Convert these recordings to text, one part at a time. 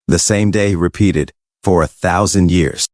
The same day repeated for 1,000 years.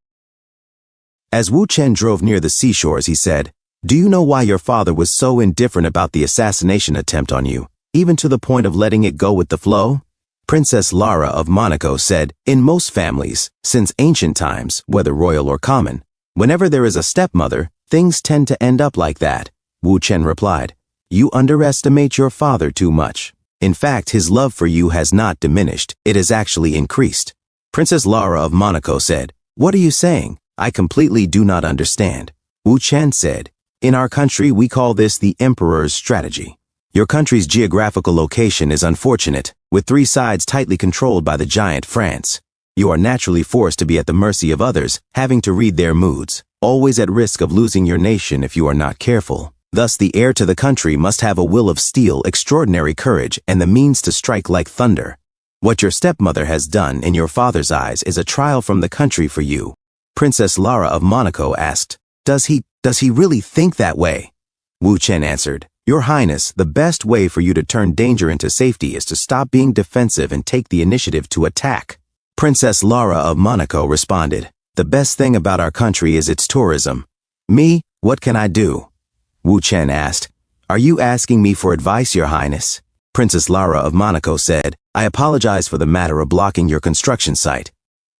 As Wu Chen drove near the seashores, he said, "Do you know why your father was so indifferent about the assassination attempt on you, even to the point of letting it go with the flow?" Princess Lara of Monaco said, "In most families, since ancient times, whether royal or common, whenever there is a stepmother, things tend to end up like that." Wu Chen replied, "You underestimate your father too much. In fact, his love for you has not diminished, it has actually increased." Princess Lara of Monaco said, "What are you saying? I completely do not understand." Wu Chen said, "In our country we call this the emperor's strategy. Your country's geographical location is unfortunate, with 3 sides tightly controlled by the giant France. You are naturally forced to be at the mercy of others, having to read their moods, always at risk of losing your nation if you are not careful. Thus the heir to the country must have a will of steel, extraordinary courage, and the means to strike like thunder. What your stepmother has done in your father's eyes is a trial from the country for you." Princess Lara of Monaco asked, Does he really think that way?" Wu Chen answered, "Your Highness, the best way for you to turn danger into safety is to stop being defensive and take the initiative to attack." Princess Lara of Monaco responded, "The best thing about our country is its tourism." "Me? What can I do?" Wu Chen asked. "Are you asking me for advice, Your Highness?" Princess Lara of Monaco said, "I apologize for the matter of blocking your construction site."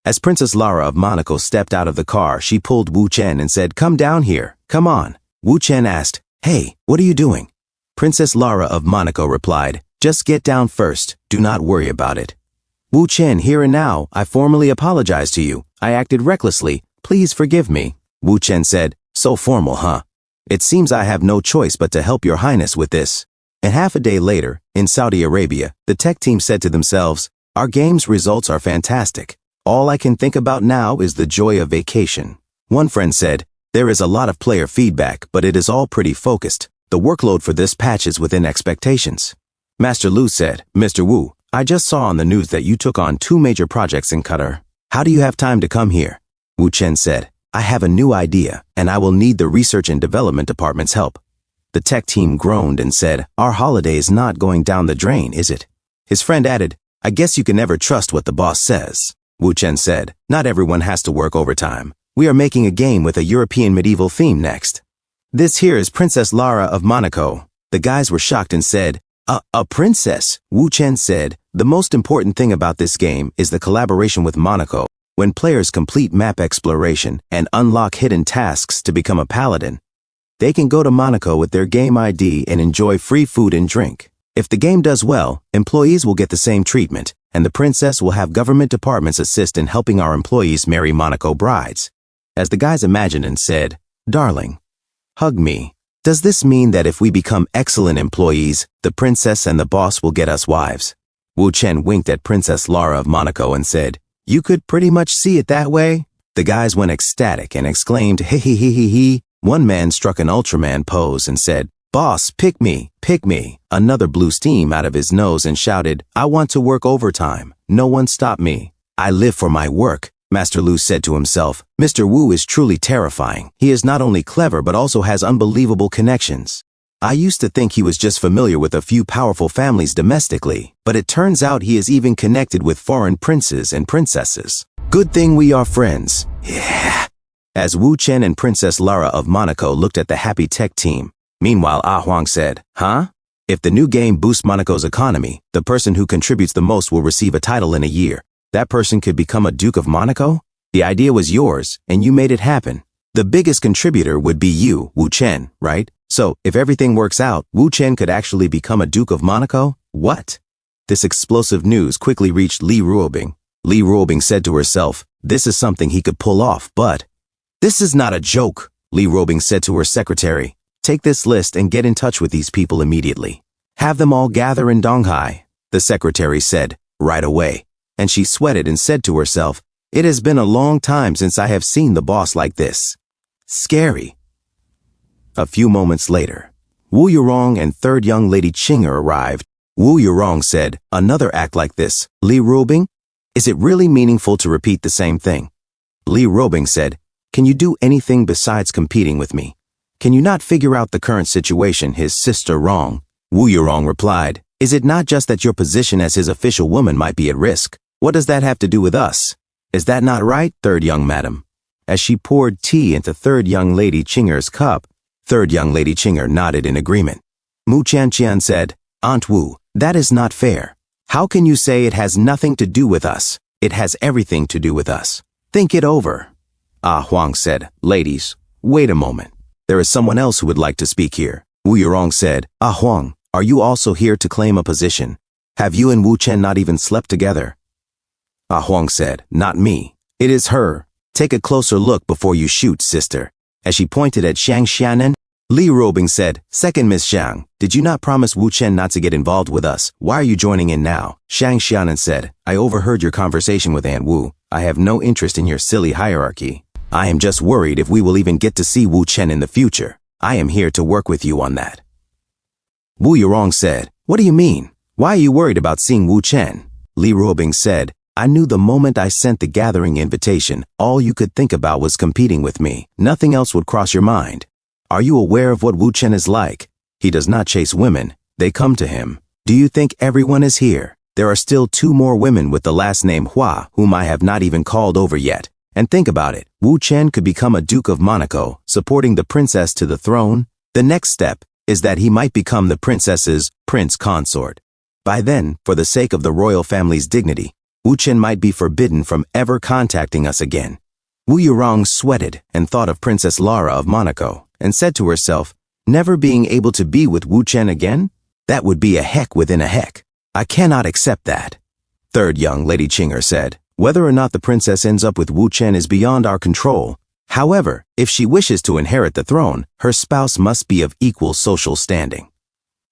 As Princess Lara of Monaco stepped out of the car, she pulled Wu Chen and said, "Come down here, come on." Wu Chen asked, "Hey, what are you doing?" Princess Lara of Monaco replied, "Just get down first, do not worry about it." "Wu Chen, here and now, I formally apologize to you. I acted recklessly, please forgive me." Wu Chen said, "So formal, huh? It seems I have no choice but to help Your Highness with this." And half a day later, in Saudi Arabia, the tech team said to themselves, "Our game's results are fantastic. All I can think about now is the joy of vacation." One friend said, "There is a lot of player feedback, but it is all pretty focused. The workload for this patch is within expectations." Master Lu said, "Mr. Wu, I just saw on the news that you took on 2 major projects in Qatar. How do you have time to come here?" Wu Chen said, "I have a new idea, and I will need the research and development department's help." The tech team groaned and said, "Our holiday is not going down the drain, is it?" His friend added, "I guess you can never trust what the boss says." Wu Chen said, "Not everyone has to work overtime. We are making a game with a European medieval theme next. This here is Princess Lara of Monaco." The guys were shocked and said, A princess?" Wu Chen said, "The most important thing about this game is the collaboration with Monaco. When players complete map exploration and unlock hidden tasks to become a paladin, they can go to Monaco with their game ID and enjoy free food and drink. If the game does well, employees will get the same treatment, and the princess will have government departments assist in helping our employees marry Monaco brides." As the guys imagined and said, "Darling, hug me. Does this mean that if we become excellent employees, the princess and the boss will get us wives?" Wu Chen winked at Princess Lara of Monaco and said, "You could pretty much see it that way." The guys went ecstatic and exclaimed, "He he he he he." One man struck an Ultraman pose and said, "Boss, pick me, pick me." Another blew steam out of his nose and shouted, "I want to work overtime. No one stop me. I live for my work." Master Lu said to himself, "Mr. Wu is truly terrifying. He is not only clever but also has unbelievable connections. I used to think he was just familiar with a few powerful families domestically, but it turns out he is even connected with foreign princes and princesses. Good thing we are friends. Yeah." As Wu Chen and Princess Lara of Monaco looked at the happy tech team, meanwhile Ah Huang said, "Huh? If the new game boosts Monaco's economy, the person who contributes the most will receive a title in a year. That person could become a Duke of Monaco? The idea was yours, and you made it happen. The biggest contributor would be you, Wu Chen, right? So, if everything works out, Wu Chen could actually become a Duke of Monaco? What?" This explosive news quickly reached Li Ruobing. Li Ruobing said to herself, "This is something he could pull off, but..." "This is not a joke," Li Ruobing said to her secretary. "Take this list and get in touch with these people immediately. Have them all gather in Donghai." The secretary said, "Right away." And she sweated and said to herself, "It has been a long time since I have seen the boss like this. Scary." A few moments later, Wu Yurong and third young lady Chinger arrived. Wu Yurong said, "Another act like this, Li Ruobing? Is it really meaningful to repeat the same thing?" Li Ruobing said, "Can you do anything besides competing with me? Can you not figure out the current situation, his sister wrong?" Wu Yurong replied, "Is it not just that your position as his official woman might be at risk? What does that have to do with us? Is that not right, third young madam? As she poured tea into third young lady Chinger's cup, third young lady Chinger nodded in agreement. Mu Qian said, Aunt Wu, that is not fair. How can you say it has nothing to do with us? It has everything to do with us. Think it over. Ah Huang said, ladies, wait a moment. There is someone else who would like to speak here. Wu Yurong said, Ah Huang, are you also here to claim a position? Have you and Wu Chen not even slept together? Ah Huang said, not me. It is her. Take a closer look before you shoot, sister. As she pointed at Xiang Xianen, Li Ruobing said, Second Miss Xiang, did you not promise Wu Chen not to get involved with us? Why are you joining in now? Xiang Xianen said, I overheard your conversation with Aunt Wu. I have no interest in your silly hierarchy. I am just worried if we will even get to see Wu Chen in the future. I am here to work with you on that. Wu Yurong said, What do you mean? Why are you worried about seeing Wu Chen? Li Ruobing said, I knew the moment I sent the gathering invitation, all you could think about was competing with me. Nothing else would cross your mind. Are you aware of what Wu Chen is like? He does not chase women. They come to him. Do you think everyone is here? There are still 2 more women with the last name Hua, whom I have not even called over yet. And think about it. Wu Chen could become a Duke of Monaco, supporting the princess to the throne. The next step is that he might become the princess's prince consort. By then, for the sake of the royal family's dignity, Wu Chen might be forbidden from ever contacting us again. Wu Yurong sweated and thought of Princess Lara of Monaco, and said to herself, never being able to be with Wu Chen again? That would be a heck within a heck. I cannot accept that. Third young lady Chinger said, whether or not the princess ends up with Wu Chen is beyond our control. However, if she wishes to inherit the throne, her spouse must be of equal social standing.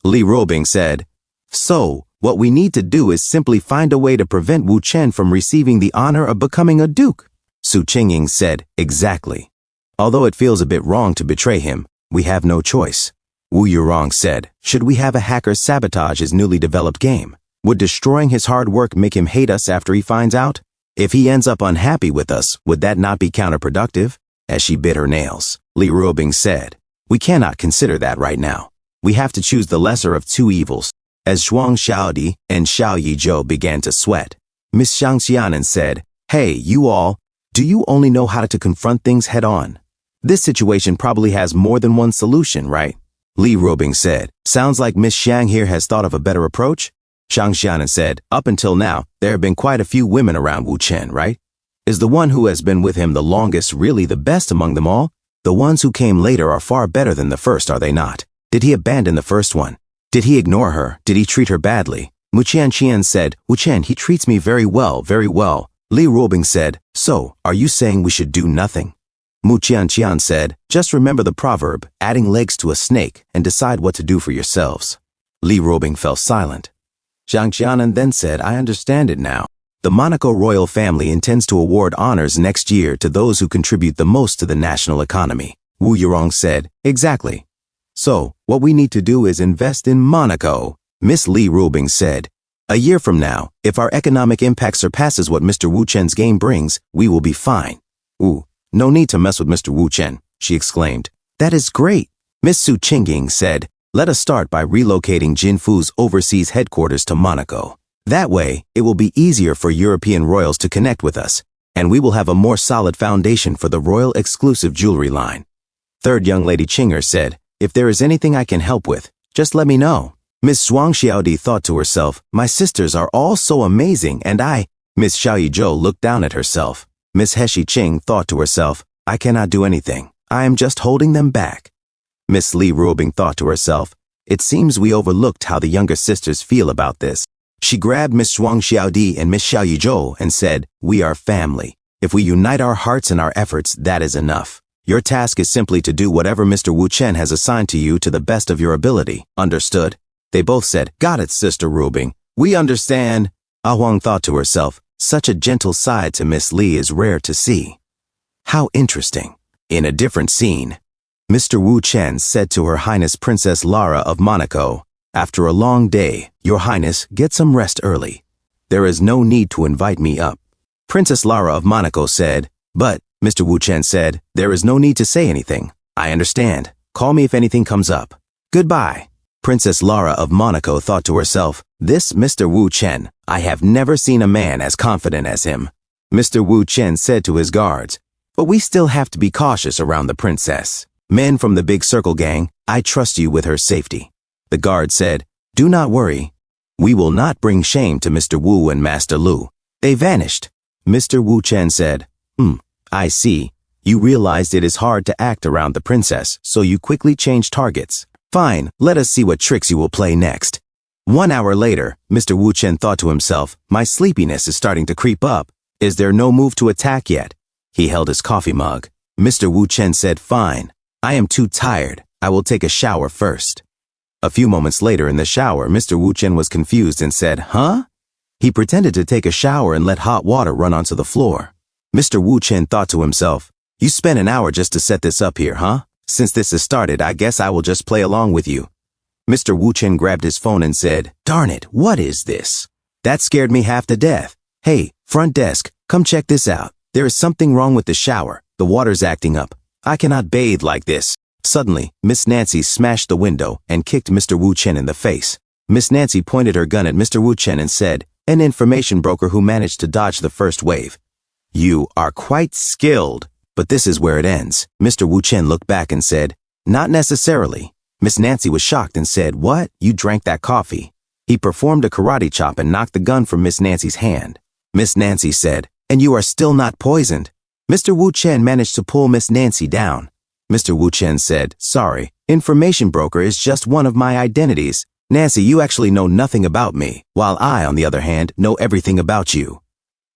Li Ruobing said, so, what we need to do is simply find a way to prevent Wu Chen from receiving the honor of becoming a duke. Su Qingying said, exactly. Although it feels a bit wrong to betray him, we have no choice. Wu Yurong said, should we have a hacker sabotage his newly developed game? Would destroying his hard work make him hate us after he finds out? If he ends up unhappy with us, would that not be counterproductive? As she bit her nails, Li Ruobing said, we cannot consider that right now. We have to choose the lesser of 2 evils. As Zhuang Xiaodi and Xiao Yizhou began to sweat, Miss Xiang Xianen said, hey, you all, do you only know how to confront things head on? This situation probably has more than one solution, right? Li Ruobing said, sounds like Miss Xiang here has thought of a better approach. Xiang Xianen said, up until now, there have been quite a few women around Wu Chen, right? Is the one who has been with him the longest really the best among them all? The ones who came later are far better than the first, are they not? Did he abandon the first one? Did he ignore her? Did he treat her badly? Mu Qian said, Wu Chen, he treats me very well, very well. Li Ruobing said, so, are you saying we should do nothing? Mu Qian said, just remember the proverb, adding legs to a snake, and decide what to do for yourselves. Li Ruobing fell silent. Xiang Xianen then said, I understand it now. The Monaco royal family intends to award honors next year to those who contribute the most to the national economy. Wu Yurong said, exactly. So, what we need to do is invest in Monaco, Miss Li Ruobing said. A year from now, if our economic impact surpasses what Mr. Wu Chen's game brings, we will be fine. Ooh, no need to mess with Mr. Wu Chen, she exclaimed. That is great. Miss Su Qingying said, let us start by relocating Jinfu's overseas headquarters to Monaco. That way, it will be easier for European royals to connect with us, and we will have a more solid foundation for the royal exclusive jewelry line. Third young lady Chinger said, if there is anything I can help with, just let me know. Miss Zhuang Xiaodi thought to herself, my sisters are all so amazing and Miss Xiao Yizhou looked down at herself. Miss Heshi Qing thought to herself, I cannot do anything. I am just holding them back. Miss Li Ruobing thought to herself, it seems we overlooked how the younger sisters feel about this. She grabbed Miss Zhuang Xiaodi and Miss Xiao Yizhou and said, we are family. If we unite our hearts and our efforts, that is enough. Your task is simply to do whatever Mr. Wu Chen has assigned to you to the best of your ability. Understood? They both said, got it, Sister Ruobing. We understand. Ah Huang thought to herself, such a gentle side to Miss Li is rare to see. How interesting. In a different scene, Mr. Wu Chen said to Her Highness Princess Lara of Monaco, after a long day, Your Highness, get some rest early. There is no need to invite me up. Princess Lara of Monaco said, but, Mr. Wu Chen said, there is no need to say anything. I understand. Call me if anything comes up. Goodbye. Princess Lara of Monaco thought to herself, this Mr. Wu Chen, I have never seen a man as confident as him. Mr. Wu Chen said to his guards, but we still have to be cautious around the princess. Men from the Big Circle gang, I trust you with her safety. The guard said, do not worry. We will not bring shame to Mr. Wu and Master Lu. They vanished. Mr. Wu Chen said, I see. You realized it is hard to act around the princess, so you quickly changed targets. Fine, let us see what tricks you will play next. 1 hour later, Mr. Wu Chen thought to himself, my sleepiness is starting to creep up. Is there no move to attack yet? He held his coffee mug. Mr. Wu Chen said, fine. I am too tired. I will take a shower first. A few moments later in the shower, Mr. Wu Chen was confused and said, huh? He pretended to take a shower and let hot water run onto the floor. Mr. Wu Chen thought to himself, you spent an hour just to set this up here, huh? Since this has started, I guess I will just play along with you. Mr. Wu Chen grabbed his phone and said, darn it, what is this? That scared me half to death. Hey, front desk, come check this out. There is something wrong with the shower. The water's acting up. I cannot bathe like this. Suddenly, Miss Nancy smashed the window and kicked Mr. Wu Chen in the face. Miss Nancy pointed her gun at Mr. Wu Chen and said, an information broker who managed to dodge the first wave. You are quite skilled, but this is where it ends. Mr. Wu Chen looked back and said, not necessarily. Miss Nancy was shocked and said, what? You drank that coffee? He performed a karate chop and knocked the gun from Miss Nancy's hand. Miss Nancy said, and you are still not poisoned? Mr. Wu Chen managed to pull Miss Nancy down. Mr. Wu Chen said, sorry, information broker is just one of my identities. Nancy, you actually know nothing about me, while I, on the other hand, know everything about you.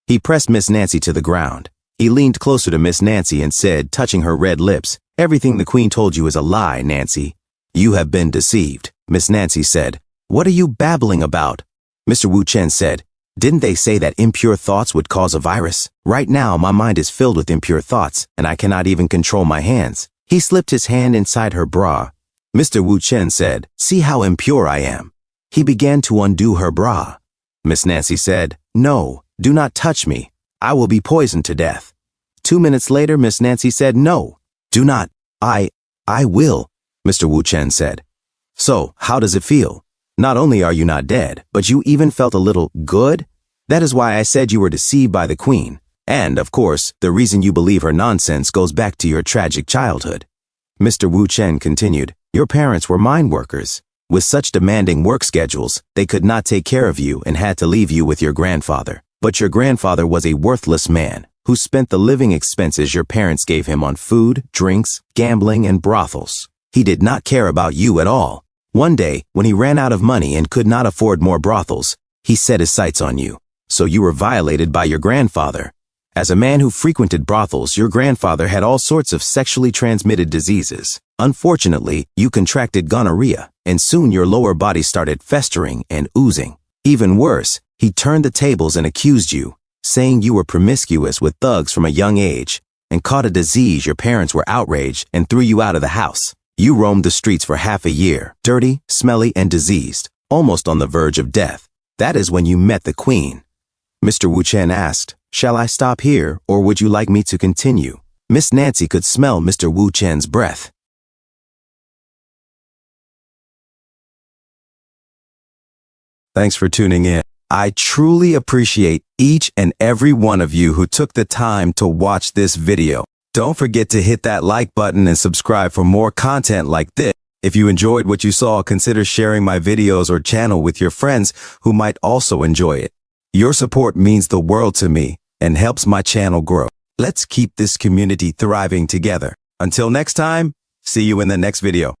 He pressed Miss Nancy to the ground. He leaned closer to Miss Nancy and said, touching her red lips, everything the Queen told you is a lie, Nancy. You have been deceived. Miss Nancy said, what are you babbling about? Mr. Wu Chen said, didn't they say that impure thoughts would cause a virus? Right now, my mind is filled with impure thoughts, and I cannot even control my hands. He slipped his hand inside her bra. Mr. Wu Chen said, see how impure I am. He began to undo her bra. Miss Nancy said, no, do not touch me. I will be poisoned to death. 2 minutes later, Miss Nancy said, no, do not. I will, Mr. Wu Chen said. So, how does it feel? Not only are you not dead, but you even felt a little good? That is why I said you were deceived by the Queen. And, of course, the reason you believe her nonsense goes back to your tragic childhood. Mr. Wu Chen continued, your parents were mine workers. With such demanding work schedules, they could not take care of you and had to leave you with your grandfather. But your grandfather was a worthless man who spent the living expenses your parents gave him on food, drinks, gambling, and brothels. He did not care about you at all. One day, when he ran out of money and could not afford more brothels, he set his sights on you. So you were violated by your grandfather. As a man who frequented brothels, your grandfather had all sorts of sexually transmitted diseases. Unfortunately, you contracted gonorrhea, and soon your lower body started festering and oozing. Even worse, he turned the tables and accused you, saying you were promiscuous with thugs from a young age, and caught a disease your parents were outraged and threw you out of the house. You roamed the streets for half a year, dirty, smelly, and diseased, almost on the verge of death. That is when you met the Queen. Mr. Wu Chen asked, shall I stop here, or would you like me to continue? Miss Nancy could smell Mr. Wu Chen's breath. Thanks for tuning in. I truly appreciate each and every one of you who took the time to watch this video. Don't forget to hit that like button and subscribe for more content like this. If you enjoyed what you saw, consider sharing my videos or channel with your friends who might also enjoy it. Your support means the world to me and helps my channel grow. Let's keep this community thriving together. Until next time, see you in the next video.